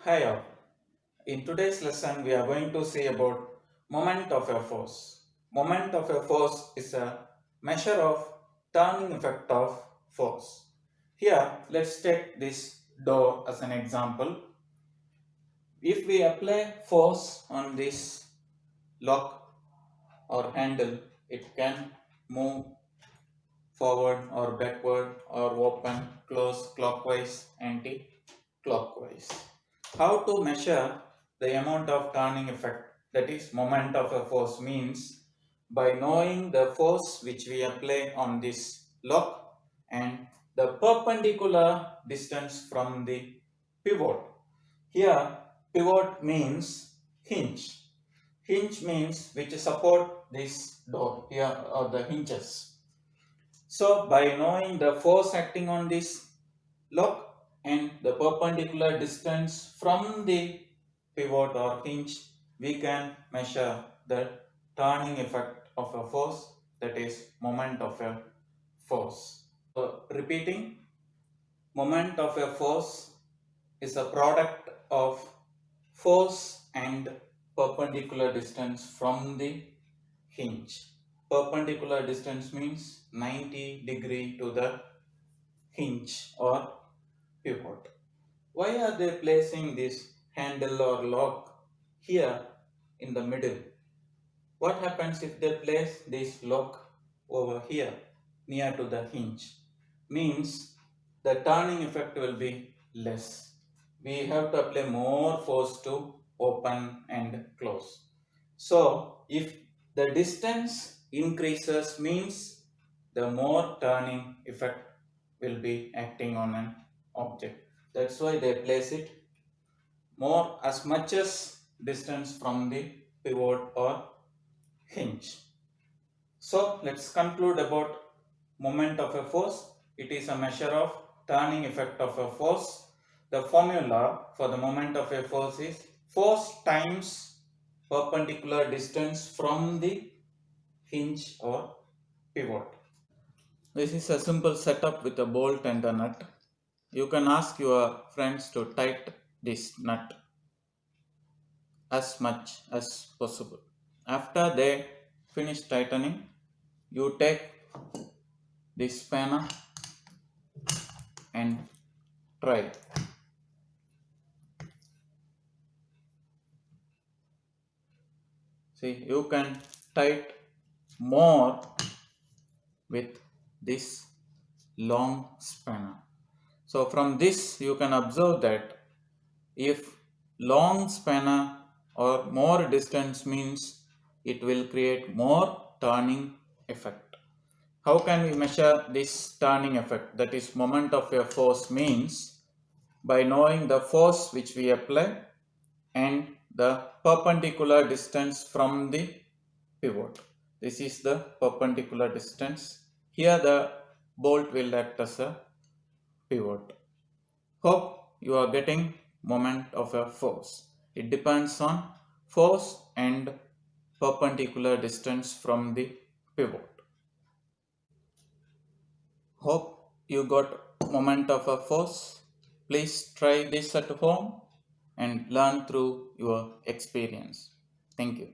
Hi all. In today's lesson, we are going to see about moment of a force. Moment of a force is a measure of turning effect of force. Here, let's take this door as an example. If we apply force on this lock or handle, it can move forward or backward or open, close, clockwise, anti-clockwise. How to measure the amount of turning effect, that is moment of a force, means by knowing the force which we apply on this lock and the perpendicular distance from the pivot. Here pivot means hinge. Hinge means which support this door. Here are the hinges. So by knowing the force acting on this lock and the perpendicular distance from the pivot or hinge, we can measure the turning effect of a force, that is moment of a force. So repeating, moment of a force is a product of force and perpendicular distance from the hinge. Perpendicular distance means 90 degree to the hinge or pivot. Why are they placing this handle or lock here in the middle? What happens if they place this lock over here near to the hinge? Means the turning effect will be less. We have to apply more force to open and close. So if the distance increases, means the more turning effect will be acting on an object. That's why they place it more as much as distance from the pivot or hinge. So let's conclude about moment of a force. It is a measure of turning effect of a force. The formula for the moment of a force is force times perpendicular distance from the hinge or pivot. This is a simple setup with a bolt and a nut. You can ask your friends to tighten this nut as much as possible. After they finish tightening, you take this spanner and try. See, you can tighten more with this long spanner. So from this you can observe that if long spanner or more distance means it will create more turning effect. How can we measure this turning effect, that is moment of a force, means by knowing the force which we apply and the perpendicular distance from the pivot. This is the perpendicular distance. Here the bolt will act as a pivot. Hope you are getting moment of a force. It depends on force and perpendicular distance from the pivot. Hope you got moment of a force. Please try this at home and learn through your experience. Thank you.